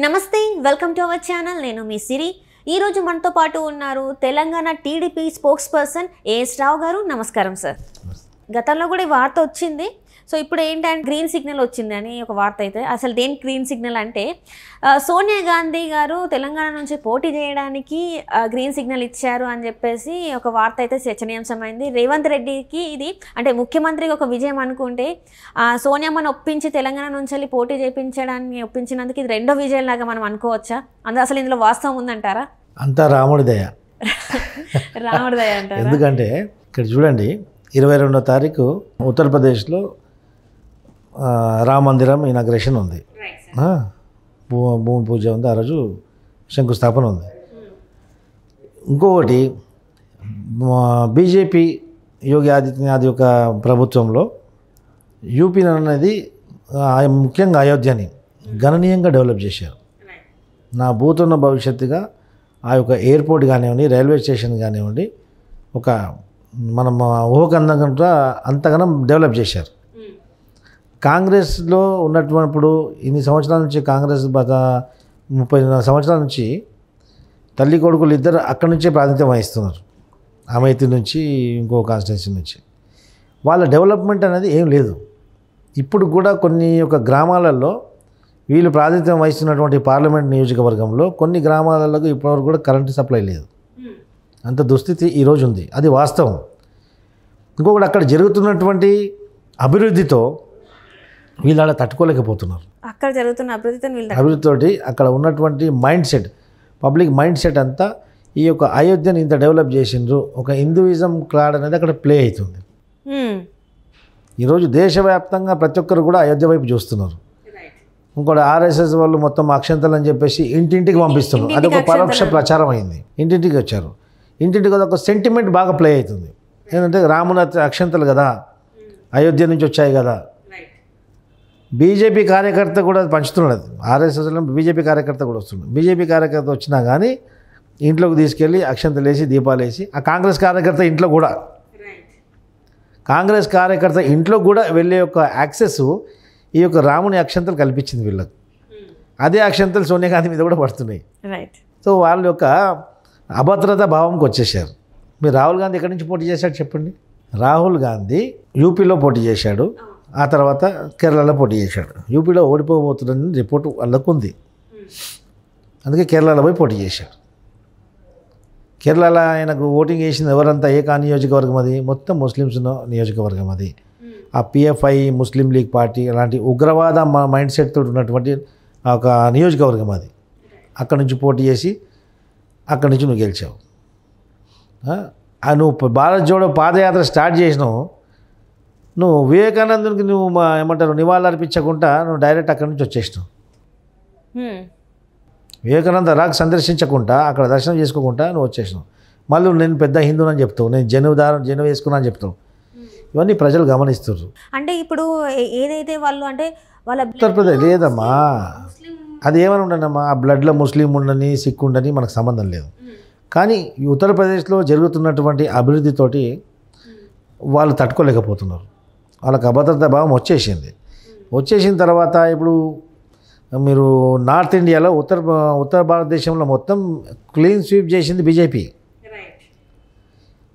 నమస్తే welcome to our channel నేను మీ సిరి ఈ రోజు మనతో పాటు ఉన్నారు Telangana TDP spokesperson AS Rao garu నమస్కారం సార్ గతంలో కూడా ఈ వార్త వచ్చింది సో ఇప్పుడు ఏంటంటే గ్రీన్ సిగ్నల్ వచ్చిందని ఒక వార్త అయితే అసలు దేని గ్రీన్ సిగ్నల్ అంటే సోనియా గాంధీ గారు తెలంగాణ నుంచి పోటీ చేయడానికి గ్రీన్ సిగ్నల్ ఇచ్చారు అని చెప్పేసి ఒక వార్త అయితే చర్చనీయాంశమైంది రేవంత్ రెడ్డికి ఇది అంటే ముఖ్యమంత్రికి ఒక విజయం అనుకుంటే సోనియామ్మను ఒప్పించి తెలంగాణ నుంచి వెళ్ళి పోటీ చేయించడానికి ఒప్పించినందుకు ఇది రెండో విజయం లాగా మనం అనుకోవచ్చా అందులో అసలు ఇందులో వాస్తవం ఉందంటారా అంతా రాముడిదయ రాముడిదయ అంటారా ఎందుకంటే ఇక్కడ చూడండి 22వ తారీఖు ఉత్తరప్రదేశ్లో రామ మందిరం ఇనాగ్రేషన్ ఉంది భూమి పూజ ఉంది ఆ రోజు శంకుస్థాపన ఉంది ఇంకొకటి బీజేపీ యోగి ఆదిత్యనాథ్ యొక్క ప్రభుత్వంలో యూపీ అనేది ముఖ్యంగా అయోధ్యని గణనీయంగా డెవలప్ చేశారు నా భూతున్న భవిష్యత్తుగా ఆ యొక్క ఎయిర్పోర్ట్ కానివ్వండి రైల్వే స్టేషన్ కానివ్వండి ఒక మనం ఊహకందంగా అంతగానం డెవలప్ చేశారు కాంగ్రెస్లో ఉన్నప్పుడు ఇన్ని సంవత్సరాల నుంచి కాంగ్రెస్ 30 సంవత్సరాల నుంచి తల్లి కొడుకులు ఇద్దరు అక్కడి నుంచే ప్రాతినిధ్యం వహిస్తున్నారు అమేథీ నుంచి ఇంకో కాన్స్టిట్యున్సీ నుంచి వాళ్ళ డెవలప్మెంట్ అనేది ఏం లేదు ఇప్పుడు కూడా కొన్ని ఒక గ్రామాలలో వీళ్ళు ప్రాతినిధ్యం వహిస్తున్నటువంటి పార్లమెంట్ నియోజకవర్గంలో కొన్ని గ్రామాలలో ఇప్పటివరకు కూడా కరెంటు సప్లై లేదు అంత దుస్థితి ఈరోజు ఉంది అది వాస్తవం ఇంకొకటి అక్కడ జరుగుతున్నటువంటి అభివృద్ధితో వీళ్ళు అలా తట్టుకోలేకపోతున్నారు అక్కడ జరుగుతున్న అభివృద్ధితోటి అక్కడ ఉన్నటువంటి mind set public mind set అంతా ఈ యొక్క అయోధ్యని ఇంత డెవలప్ చేసిండ్రు ఒక హిందూయిజం క్లాడ్ అనేది అక్కడ ప్లే అవుతుంది ఈరోజు దేశవ్యాప్తంగా ప్రతి ఒక్కరు కూడా అయోధ్య వైపు చూస్తున్నారు ఇంకోటి ఆర్ఎస్ఎస్ వాళ్ళు మొత్తం అక్షంతలు అని చెప్పేసి ఇంటింటికి పంపిస్తున్నారు అదొక పరోక్ష ప్రచారం అయింది ఇంటింటికి వచ్చారు ఇంటింటికి అదొక సెంటిమెంట్ బాగా ప్లే అవుతుంది ఏంటంటే రాముని అక్షంతలు కదా అయోధ్య నుంచి వచ్చాయి కదా బీజేపీ కార్యకర్త కూడా పంచుతున్నాడు ఆర్ఎస్ఎస్లో బీజేపీ కార్యకర్త కూడా వస్తున్నాడు బీజేపీ కార్యకర్త వచ్చినా కానీ ఇంట్లోకి తీసుకెళ్ళి అక్షంతలు వేసి దీపాలు వేసి ఆ కాంగ్రెస్ కార్యకర్త ఇంట్లో కూడా కాంగ్రెస్ కార్యకర్త ఇంట్లో కూడా వెళ్ళే యొక్క యాక్సెస్ ఈ యొక్క రాముని అక్షంతలు కల్పించింది వీళ్ళకు అదే అక్షంతలు సోనియా గాంధీ మీద కూడా పడుతున్నాయి సో వాళ్ళ యొక్క అభద్రతా భావంకి వచ్చేసారు మీరు రాహుల్ గాంధీ ఎక్కడి నుంచి పోటీ చేశాడు చెప్పండి రాహుల్ గాంధీ యూపీలో పోటీ చేశాడు ఆ తర్వాత కేరళలో పోటీ చేశాడు యూపీలో ఓడిపోబోతుందని రిపోర్టు వాళ్ళకు ఉంది అందుకే కేరళలో పోయి పోటీ చేశాడు కేరళలో ఆయనకు ఓటింగ్ చేసింది ఎవరంతా ఏ నియోజకవర్గం అది మొత్తం ముస్లిమ్స్ నియోజకవర్గం అది ఆ పిఎఫ్ఐ ముస్లిం లీగ్ పార్టీ అలాంటి ఉగ్రవాద మైండ్ సెట్ తోటి ఉన్నటువంటి ఒక నియోజకవర్గం అది అక్కడి నుంచి పోటీ చేసి అక్కడి నుంచి నువ్వు గెలిచావు నువ్వు భారత్ జోడో పాదయాత్ర స్టార్ట్ చేసినావు నువ్వు వివేకానందునికి నువ్వు ఏమంటారు నివాళులు అర్పించకుండా నువ్వు డైరెక్ట్ అక్కడి నుంచి వచ్చేసినావు వివేకానంద రాక్ సందర్శించకుండా అక్కడ దర్శనం చేసుకోకుండా నువ్వు వచ్చేసినావు మళ్ళీ నేను పెద్ద హిందూనని చెప్తావు నేను జనువు వేసుకున్నా అని చెప్తావు ఇవన్నీ ప్రజలు గమనిస్తున్నారు అంటే ఇప్పుడు ఏదైతే వాళ్ళు అంటే వాళ్ళ ఉత్తరప్రదేశ్ లేదమ్మా అది ఏమని ఉండనమ్మా ఆ బ్లడ్లో ముస్లిం ఉండని సిక్ ఉండని మనకు సంబంధం లేదు కానీ ఈ ఉత్తరప్రదేశ్లో జరుగుతున్నటువంటి అభివృద్ధితోటి వాళ్ళు తట్టుకోలేకపోతున్నారు వాళ్ళకి అభద్రతా భావం వచ్చేసిన తర్వాత ఇప్పుడు మీరు నార్త్ ఇండియాలో ఉత్తర భారతదేశంలో మొత్తం క్లీన్ స్వీప్ చేసింది బీజేపీ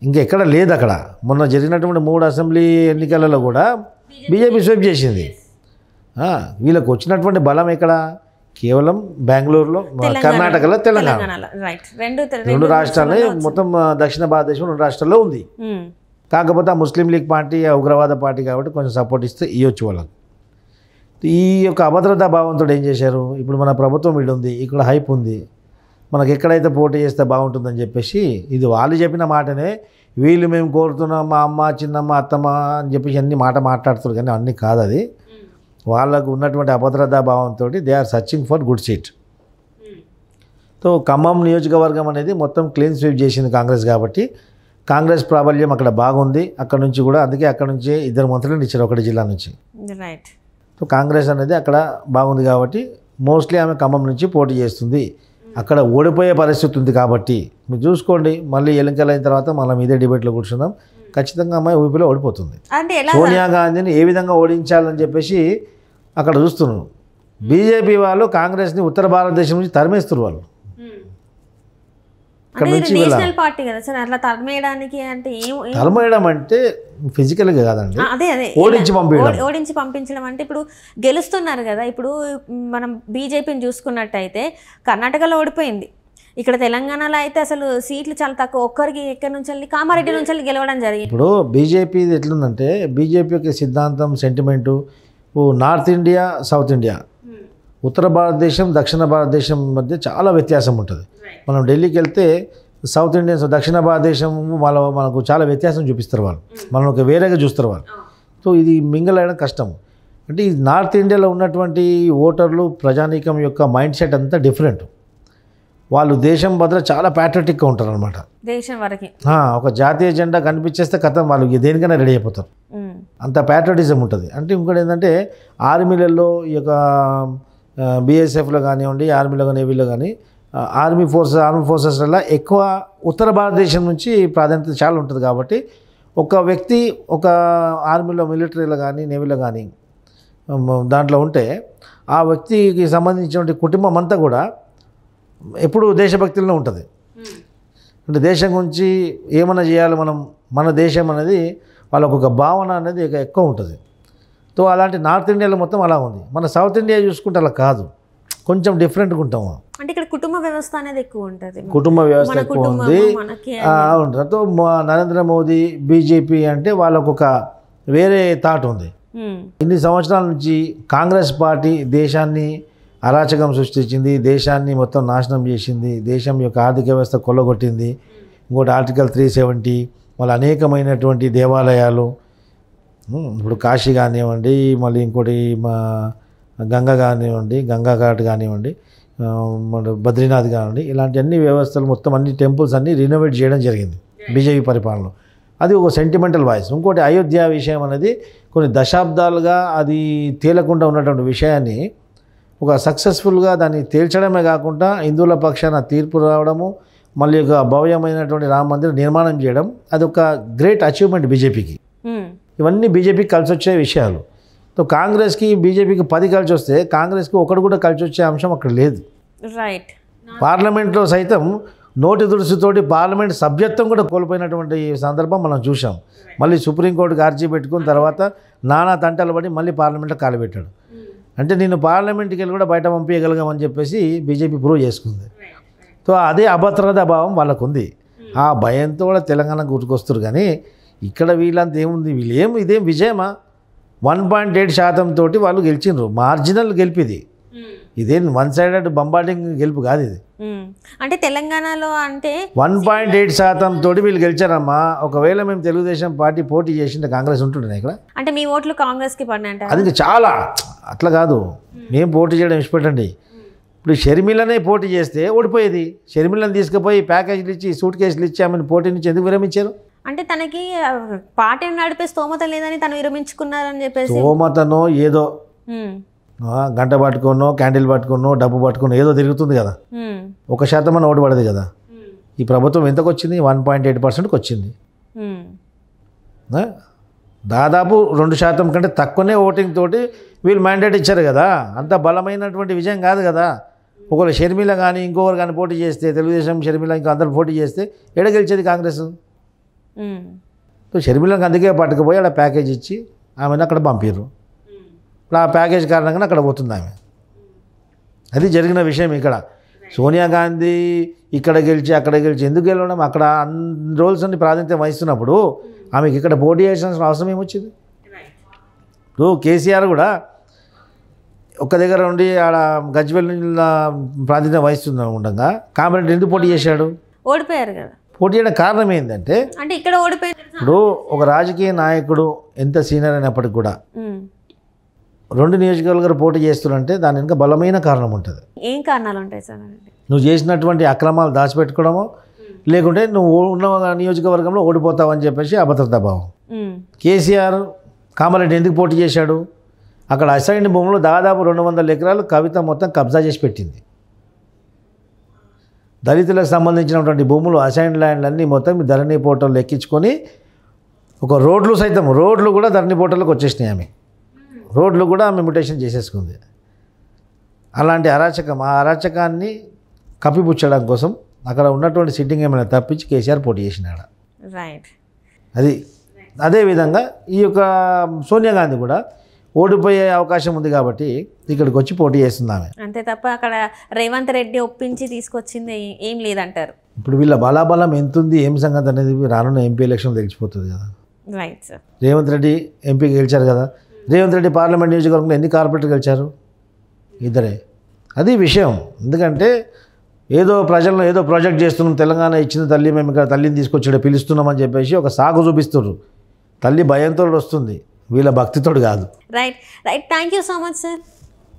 ఇంకెక్కడ లేదు అక్కడ మొన్న జరిగినటువంటి 3 అసెంబ్లీ ఎన్నికలలో కూడా బీజేపీ స్వీప్ చేసింది వీళ్ళకి వచ్చినటువంటి బలం ఎక్కడ కేవలం బెంగళూరులో కర్ణాటకలో తెలంగాణ 2 రాష్ట్రాలే మొత్తం దక్షిణ భారతదేశం 2 రాష్ట్రాల్లో ఉంది కాకపోతే ఆ ముస్లిం లీగ్ పార్టీ ఆ ఉగ్రవాద పార్టీ కాబట్టి కొంచెం సపోర్ట్ ఇస్తే ఇవ్వచ్చు వాళ్ళకి ఈ యొక్క అభద్రతా భావంతో ఏం చేశారు ఇప్పుడు మన ప్రభుత్వం వీడు ఉంది ఇక్కడ హైప్ ఉంది మనకు ఎక్కడైతే పోటీ చేస్తే బాగుంటుందని చెప్పేసి ఇది వాళ్ళు చెప్పిన మాటనే వీళ్ళు మేము కోరుతున్నాం మా అమ్మ చిన్నమ్మ అత్తమ్మ అని చెప్పేసి అన్ని మాట్లాడుతారు కానీ అన్నీ కాదు అది వాళ్ళకు ఉన్నటువంటి అభద్రతా భావంతో they are searching for good seat so Khammam నియోజకవర్గం అనేది మొత్తం క్లీన్ స్వీప్ చేసింది కాంగ్రెస్ కాబట్టి కాంగ్రెస్ ప్రాబల్యం అక్కడ బాగుంది అక్కడ నుంచి కూడా అందుకే అక్కడ నుంచి 2 మంత్రులను ఇచ్చారు ఒకటి జిల్లా నుంచి సో కాంగ్రెస్ అనేది అక్కడ బాగుంది కాబట్టి మోస్ట్లీ ఆమె ఖమ్మం నుంచి పోటీ చేస్తుంది అక్కడ ఓడిపోయే పరిస్థితి ఉంది కాబట్టి మీరు చూసుకోండి మళ్ళీ ఎన్నికలైన తర్వాత మళ్ళీ ఇదే డిబేట్లో కూర్చుందాం ఖచ్చితంగా అమ్మాయి ఊపిలో ఓడిపోతుంది సోనియా గాంధీని ఏ విధంగా ఓడించాలని చెప్పేసి అక్కడ చూస్తున్నాను బీజేపీ వాళ్ళు కాంగ్రెస్ని ఉత్తర భారతదేశం నుంచి తరిమేస్తారు వాళ్ళు. ఇక్కడ నుంచి నేషనల్ పార్టీ కదా సార్, అట్లా తరిమేయడానికి అంటే తరిమేయడం అంటే ఫిజికల్గా కాదండి, అదే ఓడించి పంపించడం అంటే ఇప్పుడు గెలుస్తున్నారు కదా. ఇప్పుడు మనం బీజేపీని చూసుకున్నట్టయితే కర్ణాటకలో ఓడిపోయింది, ఇక్కడ తెలంగాణలో అయితే అసలు సీట్లు చాలా తక్కువ, ఒక్కరికి ఎక్కడి నుంచి వెళ్ళి కామారెడ్డి నుంచి వెళ్ళి గెలవడం జరిగింది. ఇప్పుడు బీజేపీ ఎట్లుందంటే బీజేపీ యొక్క సిద్ధాంతం sentiment north India south India, ఉత్తర భారతదేశం దక్షిణ భారతదేశం మధ్య చాలా వ్యత్యాసం ఉంటుంది. మనం ఢిల్లీకి వెళ్తే సౌత్ ఇండియన్స్ దక్షిణ భారతదేశం మనకు చాలా వ్యత్యాసం చూపిస్తారు వాళ్ళు, మనం ఒక వేరేగా చూస్తారు వాళ్ళు. సో ఇది మింగల్ అయ్యడం కష్టం. అంటే ఈ నార్త్ ఇండియాలో ఉన్నటువంటి ఓటర్లు ప్రజానీకం యొక్క మైండ్ సెట్ అంతా డిఫరెంట్. వాళ్ళు దేశం బదులు చాలా ప్యాట్రియాటిక్గా ఉంటారు అనమాట. దేశం వరకు ఒక జాతీయ జెండా కనిపించేస్తే కథం వాళ్ళు దేనికైనా రెడీ అయిపోతారు, అంత ప్యాట్రియాటిజం ఉంటుంది. అంటే ఇంకోటి ఏంటంటే ఆర్మీలలో ఈ యొక్క బీఎస్ఎఫ్లో కానివ్వండి, ఆర్మీలో కానీ నేవీలో కానీ ఆర్మీ ఫోర్సెస్లలో ఎక్కువ ఉత్తర భారతదేశం నుంచి ప్రాధాన్యత చాలా ఉంటుంది. కాబట్టి ఒక వ్యక్తి ఒక ఆర్మీలో మిలిటరీలో కానీ నేవీలో కానీ దాంట్లో ఉంటే ఆ వ్యక్తికి సంబంధించిన కుటుంబం అంతా కూడా ఎప్పుడు దేశభక్తిలో ఉంటుంది. అంటే దేశం గురించి ఏమైనా చేయాలి మనం, మన దేశం అనేది వాళ్ళకు ఒక భావన అనేది ఎక్కువ ఉంటుంది. సో అలాంటి నార్త్ ఇండియాలో మొత్తం అలా ఉంది. మన సౌత్ ఇండియా చూసుకుంటే అలా కాదు, కొంచెం డిఫరెంట్గా ఉంటాము. అంటే ఇక్కడ కుటుంబ వ్యవస్థ అనేది ఎక్కువ ఉంటుంది, కుటుంబ వ్యవస్థ ఎక్కువ ఉంది. సో నరేంద్ర మోదీ బీజేపీ అంటే వాళ్ళకు ఒక వేరే థాట్ ఉంది. ఇన్ని సంవత్సరాల నుంచి కాంగ్రెస్ పార్టీ దేశాన్ని అరాచకం సృష్టించింది, దేశాన్ని మొత్తం నాశనం చేసింది, దేశం యొక్క ఆర్థిక వ్యవస్థ కొల్లగొట్టింది. ఇంకోటి ఆర్టికల్ 370, మళ్ళీ అనేకమైనటువంటి దేవాలయాలు, ఇప్పుడు కాశీ కానివ్వండి, మళ్ళీ ఇంకోటి మా గంగా కానివ్వండి, గంగా ఘాట్ కానివ్వండి, బద్రీనాథ్ కానివ్వండి, ఇలాంటి అన్ని వ్యవస్థలు మొత్తం అన్ని టెంపుల్స్ అన్నీ రినోవేట్ చేయడం జరిగింది బీజేపీ పరిపాలనలో. అది ఒక సెంటిమెంటల్ వాయిస్. ఇంకోటి అయోధ్య విషయం అనేది కొన్ని దశాబ్దాలుగా అది తేలకుండా ఉన్నటువంటి విషయాన్ని ఒక సక్సెస్ఫుల్గా దాన్ని తేల్చడమే కాకుండా హిందువుల పక్షాన తీర్పు రావడము, మళ్ళీ ఒక భవ్యమైనటువంటి రామ మందిరం నిర్మాణం చేయడం, అది ఒక గ్రేట్ అచీవ్మెంట్ బీజేపీకి. ఇవన్నీ బీజేపీకి కలిసి వచ్చే విషయాలు. సో కాంగ్రెస్కి బీజేపీకి 10 కలిసి వస్తే కాంగ్రెస్కి ఒకటి కూడా కలిసి వచ్చే అంశం అక్కడ లేదు. రైట్. పార్లమెంట్లో సైతం నోటి దురుసుతోటి పార్లమెంట్ సభ్యత్వం కూడా కోల్పోయినటువంటి సందర్భం మనం చూసాం. మళ్ళీ సుప్రీంకోర్టుకి అర్జీ పెట్టుకున్న తర్వాత నానా తంటలు పడి మళ్ళీ పార్లమెంట్లో కాలుపెట్టాడు. అంటే నేను పార్లమెంట్కి వెళ్ళి కూడా బయట పంపించగలిగామని చెప్పేసి బీజేపీ ప్రూవ్ చేసుకుంది. సో అదే అభద్రతా భావం వాళ్ళకు ఉంది. ఆ భయంతో కూడా తెలంగాణ గుర్తుకొస్తారు. కానీ ఇక్కడ వీళ్ళంతా ఏముంది, వీళ్ళు ఇదేం విజయమా? 1.8% తోటి వాళ్ళు గెలిచిండ్రు, మార్జినల్ గెలిపిది. ఇదేం వన్ సైడెడ్ బంబార్డింగ్ గెలుపు కాదు ఇది. అంటే తెలంగాణలో అంటే 1.8% తోటి వీళ్ళు గెలిచారమ్మా. ఒకవేళ మేము తెలుగుదేశం పార్టీ పోటీ చేసింటే కాంగ్రెస్ ఉంటుండే ఇక్కడ. అంటే మీ ఓట్లు కాంగ్రెస్కి పడినాయంట. అది చాలా అట్లా కాదు, మేము పోటీ చేయడం ఇష్టపెట్టండి. ఇప్పుడు షర్మిలనే పోటీ చేస్తే ఓడిపోయేది. షర్మిలను తీసుకుపోయి ప్యాకేజీలు ఇచ్చి సూట్ కేసులు ఇచ్చి ఆమెను పోటీ నుంచి ఎందుకు విరమించారు? అంటే తనకి పార్టీని నడిపే స్తోమత లేదని తను విరమించుకున్నారని చెప్పేసి. స్తోమతనో ఏదో గంట పట్టుకున్నో క్యాండిల్ పట్టుకున్నో డబ్బు పట్టుకున్నో ఏదో తిరుగుతుంది కదా, 1% అని ఓటు పడదు కదా. ఈ ప్రభుత్వం ఎంతకు వచ్చింది? 1.8%కి వచ్చింది. దాదాపు 2% కంటే తక్కువనే ఓటింగ్ తోటి వీళ్ళు మ్యాండేట్ ఇచ్చారు కదా. అంత బలమైనటువంటి విజయం కాదు కదా. ఒకవేళ షర్మిల కానీ ఇంకొకరు కానీ పోటీ చేస్తే, తెలుగుదేశం షర్మిల ఇంకా అందరు పోటీ చేస్తే ఎడ గెలిచేది కాంగ్రెస్? సో షర్మిలకు అందుకే పట్టుకుపోయి అక్కడ ప్యాకేజ్ ఇచ్చి ఆమెను అక్కడ పంపారు. ఆ ప్యాకేజ్ కారణంగా అక్కడ పోతుంది ఆమె. అది జరిగిన విషయం. ఇక్కడ సోనియా గాంధీ ఇక్కడ గెలిచి అక్కడ గెలిచి ఎందుకు గెలవడం? అక్కడ అన్ని రోల్స్ అన్ని ప్రాధాన్యత వహిస్తున్నప్పుడు ఆమెకి ఇక్కడ పోటీ చేయాల్సిన అవసరం ఏమొచ్చింది? ఇప్పుడు కేసీఆర్ కూడా ఒక్క దగ్గర ఉండి ఆడ గజ్వేల్ ప్రాతినిధ్యం వహిస్తున్నా ఉండగా కామారెడ్డి ఎందుకు పోటీ చేశాడు? ఓడిపోయారు కదా. పోటీ చేయడం కారణం ఏంటంటే అంటే ఇక్కడ ఓడిపోయారు. ఇప్పుడు ఒక రాజకీయ నాయకుడు ఎంత సీనియర్ అయినప్పటికి కూడా 2 నియోజకవర్గాలు పోటీ చేస్తున్నారంటే దాని వెనుక బలమైన కారణం ఉంటుంది. ఏం కారణాలు ఉంటాయి సార్? నువ్వు చేసినటువంటి అక్రమాలు దాచిపెట్టుకోవడమో, లేకుంటే నువ్వు ఉన్న నియోజకవర్గంలో ఓడిపోతావని చెప్పేసి అభద్రతా భావం. కేసీఆర్ కామారెడ్డి ఎందుకు పోటీ చేశాడు? అక్కడ అసైన్డ్ భూములు దాదాపు 200 ఎకరాలు కవిత మొత్తం కబ్జా చేసి పెట్టింది. దళితులకు సంబంధించినటువంటి భూములు అసైన్డ్ ల్యాండ్లు అన్నీ మొత్తం ధరణి పోర్టల్లో ఎక్కించుకొని ఒక రోడ్లు కూడా ధరణి పోర్టల్లోకి వచ్చేసినాయి. ఆమె రోడ్లు కూడా ఆమె మ్యూటేషన్ చేసేసుకుంది. అలాంటి అరాచకం, ఆ అరాచకాన్ని కప్పిపుచ్చడం కోసం అక్కడ ఉన్నటువంటి సిట్టింగ్ ఏమైనా తప్పించి కేసీఆర్ పోటీ చేసినాడు. రైట్. అది అదేవిధంగా ఈ యొక్క సోనియా గాంధీ కూడా ఓడిపోయే అవకాశం ఉంది కాబట్టి ఇక్కడికి వచ్చి పోటీ చేస్తుంది ఆమె. అంతే తప్ప అక్కడ రేవంత్ రెడ్డి ఒప్పించి తీసుకొచ్చింది ఏం లేదంటారు. ఇప్పుడు వీళ్ళ బలాబలం ఎంతుంది, ఏం సంగతి అనేది రానున్న ఎంపీ ఎలక్షన్ తెలిసిపోతుంది కదా. Right sir. Revanth Reddy MP గెలిచారు కదా. రేవంత్ రెడ్డి పార్లమెంట్ నియోజకవర్గంలో ఎన్ని కార్పొరేటర్ గెలిచారు? ఇద్దరే. అది విషయం. ఎందుకంటే ఏదో ప్రజలను ఏదో ప్రాజెక్ట్ చేస్తున్నాం, తెలంగాణ ఇచ్చిన తల్లి, మేము ఇక్కడ తల్లిని తీసుకొచ్చి పిలుస్తున్నామని చెప్పేసి ఒక సాగు చూపిస్తున్నారు. తల్లి భయంతో వస్తుంది, వీళ్ళ భక్తితోడు కాదు. Right. Thank you so much sir.